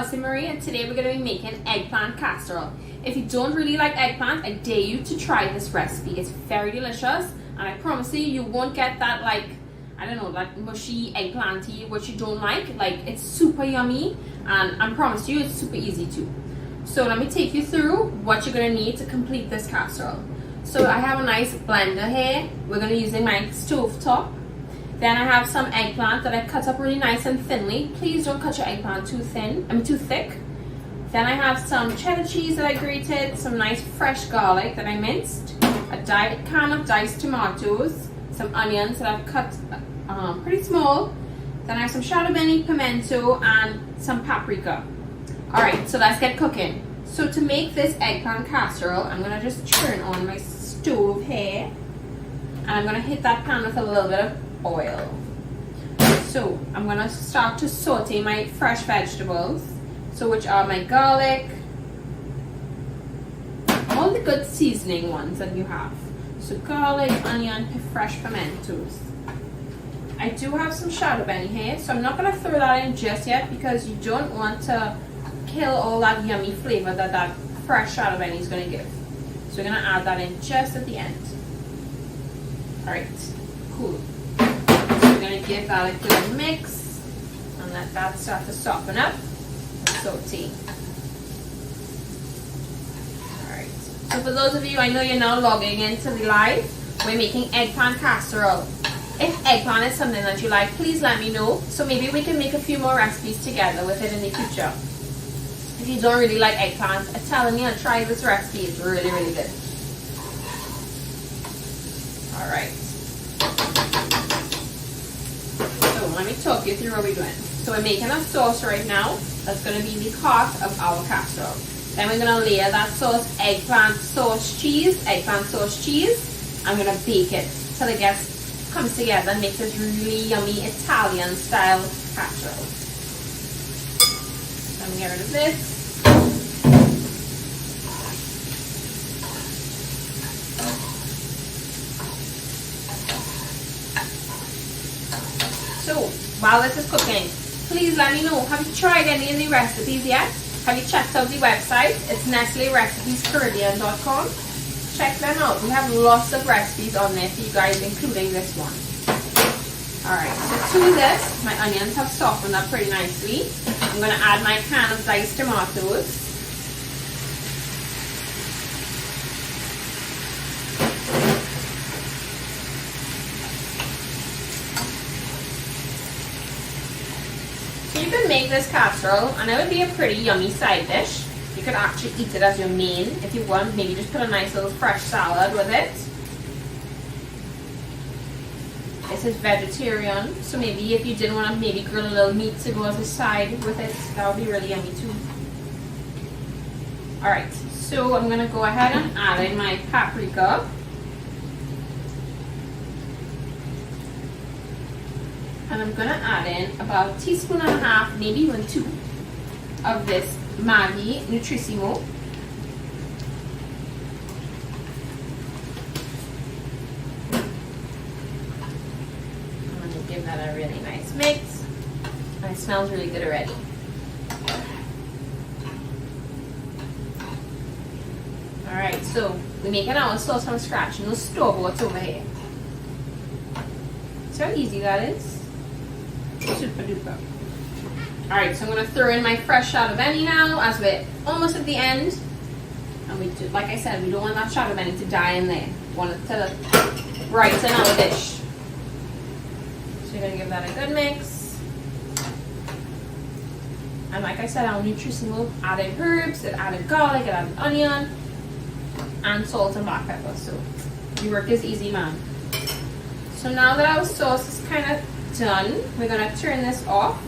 Elsie Marie, and today we're going to be making eggplant casserole. If you don't really like eggplant, I dare you to try this recipe. It's very delicious, and I promise you, you won't get that, like, I don't know, that mushy eggplanty, which you don't like. Like, it's super yummy, and I promise you, it's super easy too. So let me take you through what you're going to need to complete this casserole. So I have a nice blender here. We're going to be using my stove top. Then I have some eggplant that I cut up really nice and thinly. Please don't cut your eggplant too thick. Then I have some cheddar cheese that I grated, some nice fresh garlic that I minced, a can of diced tomatoes, some onions that I've cut pretty small. Then I have some shadowbenny, pimento, and some paprika. Alright, so let's get cooking. So to make this eggplant casserole, I'm going to just turn on my stove here. And I'm going to hit that pan with a little bit of oil. So I'm going to start to saute my fresh vegetables, so which are my garlic, all the good seasoning ones that you have. So garlic, onion, fresh pimentos. I do have some shadowbenny here, so I'm not going to throw that in just yet because you don't want to kill all that yummy flavor that fresh shadowbenny is going to give. So we're going to add that in just at the end. Alright, cool. We're going to give that a good mix and let that start to soften up and saute. Alright, so for those of you, I know you're now logging into the live, we're making eggplant casserole. If eggplant is something that you like, please let me know, so maybe we can make a few more recipes together with it in the future. If you don't really like eggplant, I'm telling you, try this recipe, it's really, really good. Alright. So let me talk you through what we're doing. So we're making a sauce right now that's going to be the heart of our casserole. Then we're going to layer that sauce, eggplant sauce cheese. I'm going to bake it till it comes together and makes this really yummy Italian style casserole. So I'm going to get rid of this. So, while this is cooking, please let me know, have you tried any of the recipes yet? Have you checked out the website? It's NestleRecipesCaribbean.com. Check them out. We have lots of recipes on there for you guys, including this one. Alright, so to this, my onions have softened up pretty nicely. I'm going to add my can of diced tomatoes. You can make this casserole and it would be a pretty yummy side dish. You could actually eat it as your main if you want. Maybe just put a nice little fresh salad with it. This is vegetarian, so maybe if you didn't want to maybe grill a little meat to go as a side with it, that would be really yummy too. Alright, so I'm going to go ahead and add in my paprika. And I'm going to add in about a teaspoon and a half, maybe even 2, of this Maggi Nutrissimo. I'm going to give that a really nice mix. And it smells really good already. Alright, so we're making our sauce from scratch. No store-bought over here. See how easy that is? Super duper. Alright, so I'm going to throw in my fresh shadowbenny now as we're almost at the end. And we do, like I said, we don't want that shadowbenny to die in there. We want it to brighten our dish. So you're going to give that a good mix. And like I said, our Nutrissimo added herbs, it added garlic, it added onion, and salt and black pepper. So your work is easy, man. So now that our sauce is kind of done, we're going to turn this off.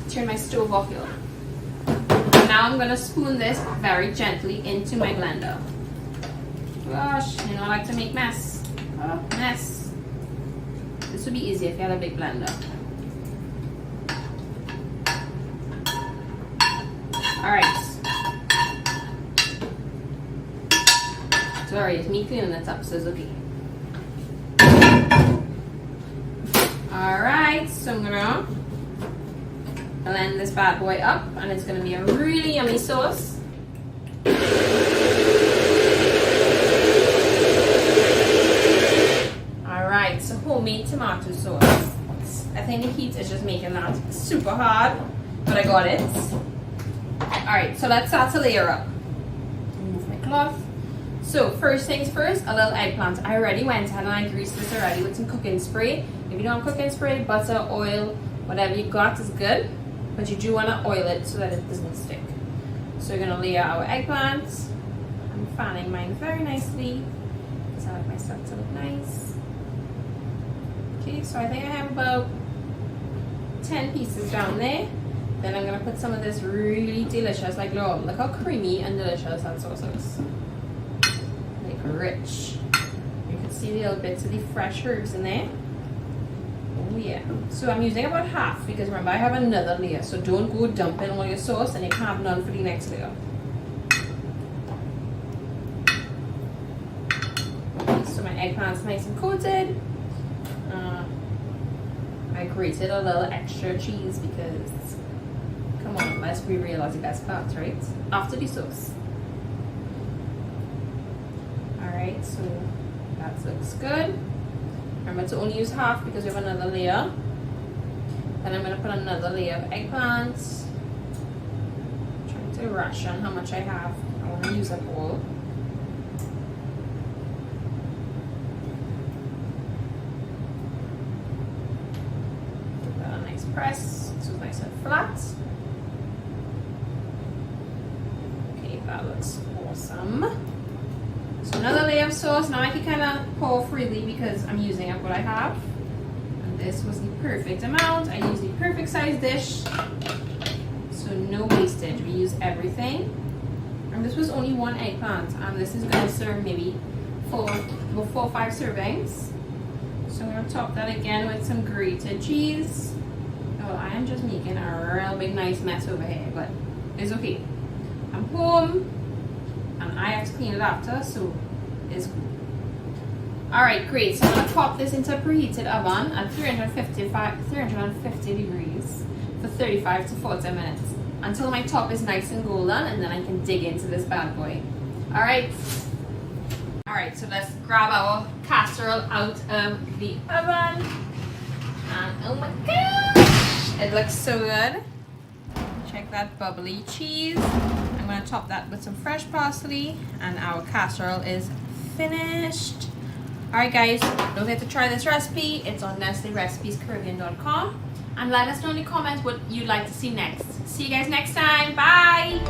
Turn my stove off here. And now I'm going to spoon this very gently into my blender. Gosh, you know I like to make mess. Oh, mess. This would be easy if you had a big blender. Alright. Sorry, it's me cleaning this up, so it's okay. Alright, so I'm gonna blend this this bad boy up, and it's gonna be a really yummy sauce. Alright, so homemade tomato sauce. I think the heat is just making that super hard, but I got it. Alright, so let's start to layer up. Remove my cloth. So first things first, a little eggplant. I already went ahead and I greased this already with some cooking spray. If you don't have cooking spray, butter, oil, whatever you got is good, but you do want to oil it so that it doesn't stick. So we're going to layer our eggplant. I'm fanning mine very nicely because I like my stuff to look nice. Okay, so I think I have about 10 pieces down there. Then I'm going to put some of this really delicious, like look how creamy and delicious that sauce is. Like rich. You can see the little bits of the fresh herbs in there. Oh yeah. So I'm using about half because remember I have another layer. So don't go dumping all your sauce and you can't have none for the next layer. Okay, so my eggplant's nice and coated. I grated a little extra cheese because, come on, let's be real, that's the best part, right? After the sauce. Alright, so that looks good. Remember to only use half because we have another layer. Then I'm going to put another layer of eggplants. I'm trying to ration how much I have. I want to use up all. Give that a nice press so it's nice and flat. Okay, that looks awesome. So another layer of sauce. Now I can kind of pour freely because I'm using up what I have. And this was the perfect amount. I used the perfect size dish. So no wastage. We use everything. And this was only one eggplant. And this is going to serve maybe 4 or 5 servings. So I'm going to top that again with some grated cheese. Oh, I am just making a real big nice mess over here. But it's okay. I'm home. And I have to clean it after, so it's cool. Alright, great. So I'm going to pop this into a preheated oven at 350 degrees for 35 to 40 minutes until my top is nice and golden, and then I can dig into this bad boy. Alright. Alright, so let's grab our casserole out of the oven. And oh my gosh, it looks so good. Check that bubbly cheese. I'm going to top that with some fresh parsley, and our casserole is finished. Alright guys, don't forget to try this recipe. It's on NestleRecipesCaribbean.com, and let us know in the comments what you'd like to see next. See you guys next time. Bye!